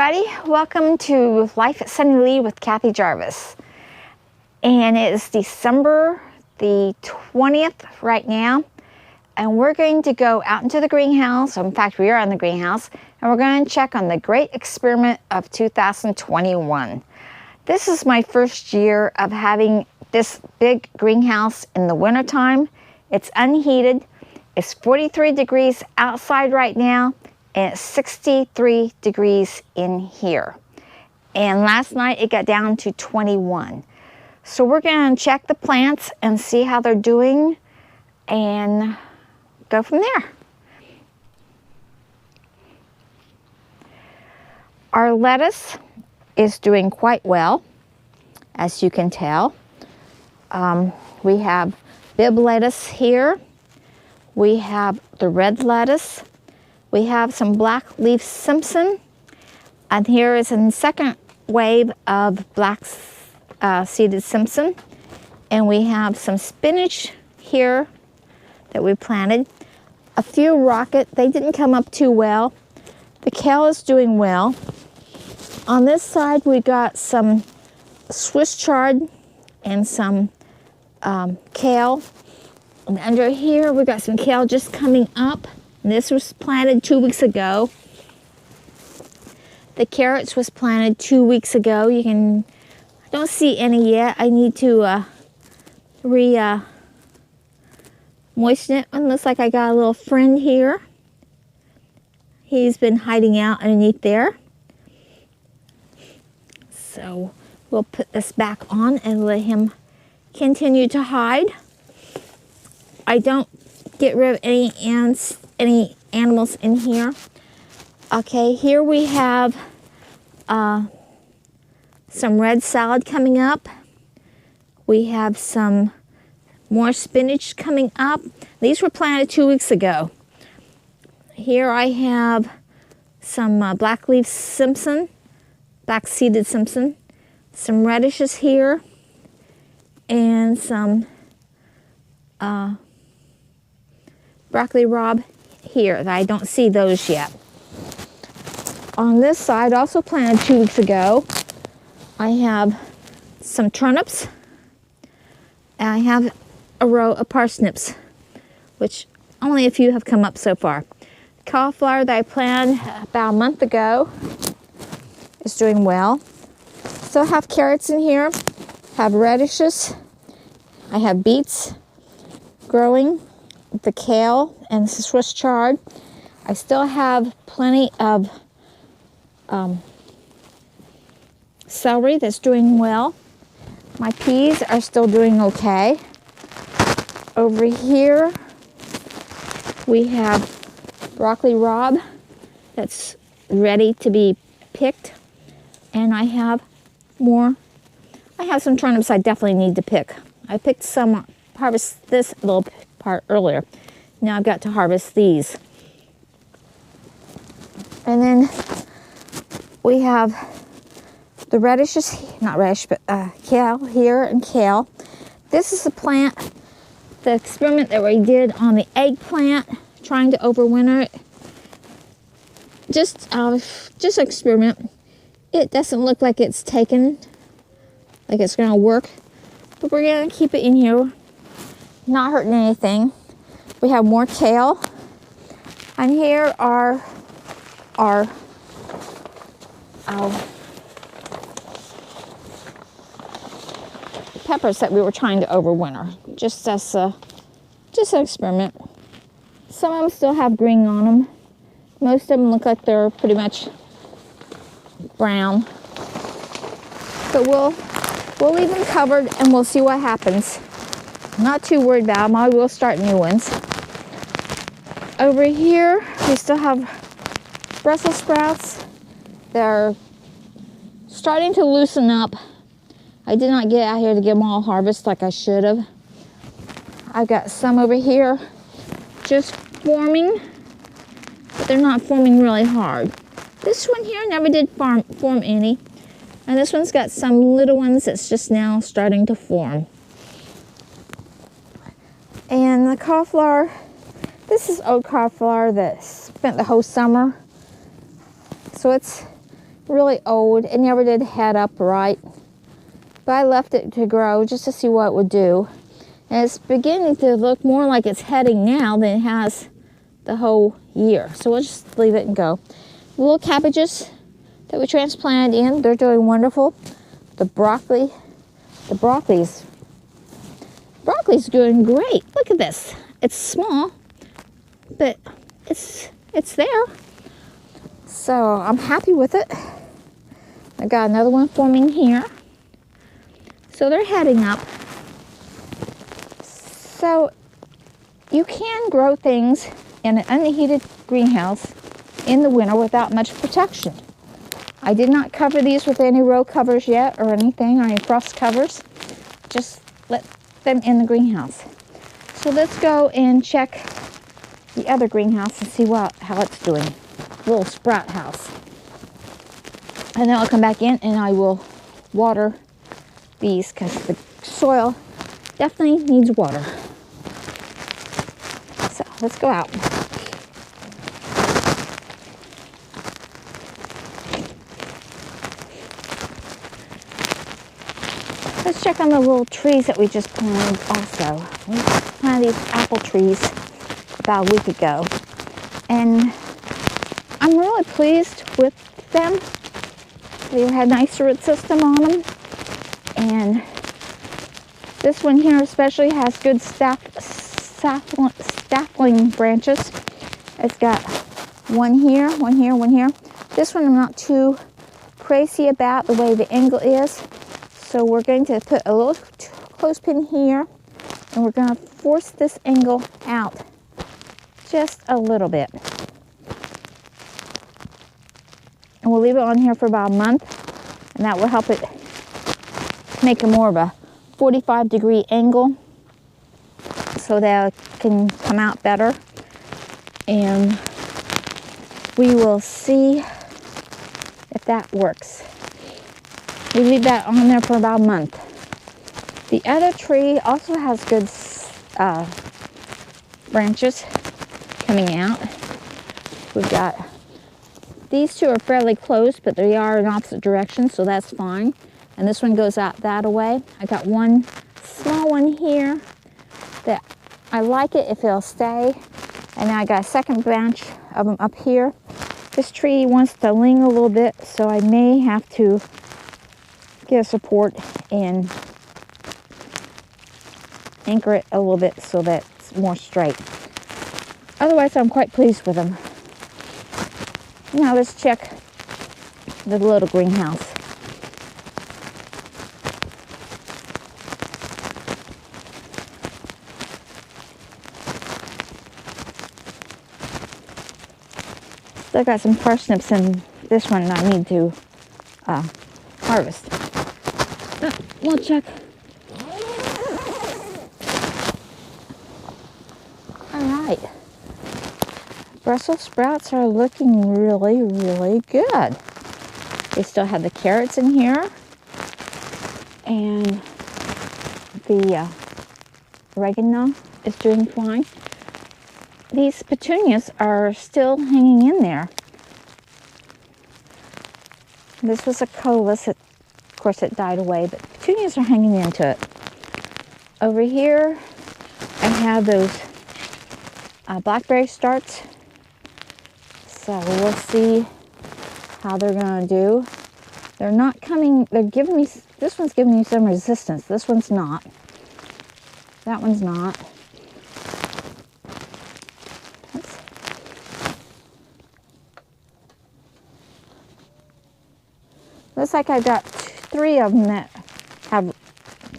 everybody. Welcome to Life at Sunny Lee with Kathy Jarvis. And it is December the 20th right now. And we're going to go out into the greenhouse. In fact, we are in the greenhouse. And we're going to check on the great experiment of 2021. This is my first year of having this big greenhouse in the wintertime. It's unheated. It's 43 degrees outside right now. And it's 63 degrees in here. And last night it got down to 21. So we're going to check the plants and see how they're doing and go from there. Our lettuce is doing quite well, as you can tell. We have bib lettuce here. We have the red lettuce. We have some black leaf Simpson, and here is a second wave of black seeded Simpson. And we have some spinach here that we planted. A few rocket, they didn't come up too well. The kale is doing well. On this side we got some Swiss chard and some kale. And under here we got some kale just coming up. This was planted 2 weeks ago. The carrots was planted 2 weeks ago. I don't see any yet. I need to moisten it. It looks like I got a little friend here. He's been hiding out underneath there. So we'll put this back on and let him continue to hide. I don't get rid of any ants, any animals in here. Okay, here we have some red salad coming up. We have some more spinach coming up. These were planted 2 weeks ago. Here I have some black leaf Simpson, black seeded Simpson, some radishes here, and some broccoli rabe here. I don't see those yet. On this side, also planted 2 weeks ago, I have some turnips, and I have a row of parsnips, which only a few have come up so far. Cauliflower that I planted about a month ago is doing well. Still have carrots in here, have radishes, I have beets growing, the kale and the Swiss chard. I still have plenty of celery that's doing well. My peas are still doing okay. Over here we have broccoli rabe that's ready to be picked, and I have some turnips I definitely need to pick. I picked some, harvest this little part earlier. Now I've got to harvest these. And then we have the radishes, not radish, but kale here and kale. This is the plant, the experiment that we did on the eggplant, trying to overwinter it. Just an experiment. It doesn't look like it's taken, like it's going to work, but we're going to keep it in here, not hurting anything. We have more kale, and here are our peppers that we were trying to overwinter, just as an experiment. Some of them still have green on them. Most of them look like they're pretty much brown. But we'll leave them covered and we'll see what happens. I'm not too worried about them. I will start new ones. Over here, we still have Brussels sprouts. They're starting to loosen up. I did not get out here to get them all harvested like I should have. I've got some over here just forming, but they're not forming really hard. This one here never did form any. And this one's got some little ones that's just now starting to form. And the cauliflower, This is oat cauliflower that spent the whole summer. So it's really old. It never did head up right. But I left it to grow just to see what it would do. And it's beginning to look more like it's heading now than it has the whole year. So we'll just leave it and go. The little cabbages that we transplanted in, they're doing wonderful. The broccoli's doing great. Look at this. It's small, but it's there. So I'm happy with it. I got another one forming here. So they're heading up. So you can grow things in an unheated greenhouse in the winter without much protection. I did not cover these with any row covers yet or anything, or any frost covers. Just let them in the greenhouse. So let's go and check the other greenhouse and see how it's doing. Little sprout house. And then I'll come back in and I will water these because the soil definitely needs water. So let's go out. Let's check on the little trees that we just planted also. We planted these apple trees about a week ago. And I'm really pleased with them. They had a nice root system on them. And this one here especially has good sapling branches. It's got one here, one here, one here. This one I'm not too crazy about the way the angle is. So we're going to put a little clothespin here and we're going to force this angle out just a little bit. And we'll leave it on here for about a month, and that will help it make a more of a 45-degree angle so that it can come out better. And we will see if that works. We leave that on there for about a month. The other tree also has good branches coming out. We've got these two are fairly close, but they are in opposite directions, so that's fine. And this one goes out that way. I got one small one here that I like it if it'll stay. And then I got a second branch of them up here. This tree wants to lean a little bit, so I may have to get a support and anchor it a little bit so that it's more straight. Otherwise, I'm quite pleased with them. Now let's check the little greenhouse. Still got some parsnips in this one that I need to harvest. We'll check. All right. Brussels sprouts are looking really, really good. They still have the carrots in here. And the oregano is doing fine. These petunias are still hanging in there. This was a coleus. Of course, it died away, but petunias are hanging into it. Over here, I have those blackberry starts. So we'll see how they're going to do. They're not coming, they're giving me, this one's giving me some resistance. This one's not. That one's not. Looks like I got 3 of them that have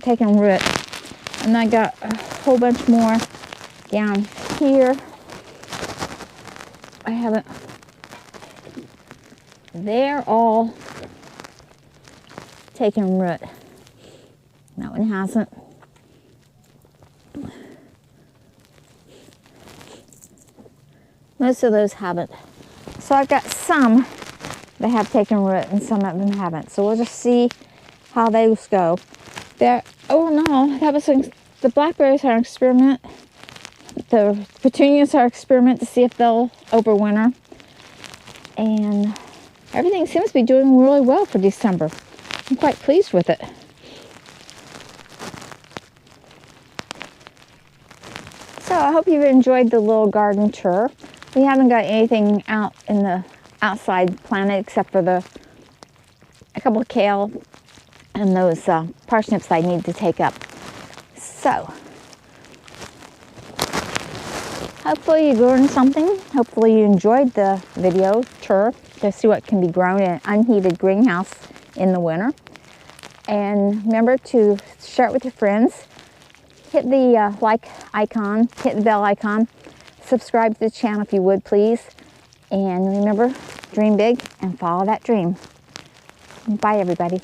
taken root. And I got a whole bunch more down here. I haven't. They're all taken root. That one hasn't. Most of those haven't. So I've got some that have taken root and some of them haven't. So we'll just see how those go. There. Oh no, that was the blackberries are an experiment. The petunias are an experiment to see if they'll overwinter. And everything seems to be doing really well for December. I'm quite pleased with it. So I hope you've enjoyed the little garden tour. We haven't got anything out in the outside planted except for a couple of kale and those parsnips I need to take up. So hopefully you learned something. Hopefully you enjoyed the video tour to see what can be grown in an unheated greenhouse in the winter. And remember to share it with your friends. Hit the like icon, hit the bell icon, subscribe to the channel if you would please. And remember, dream big and follow that dream. Bye everybody.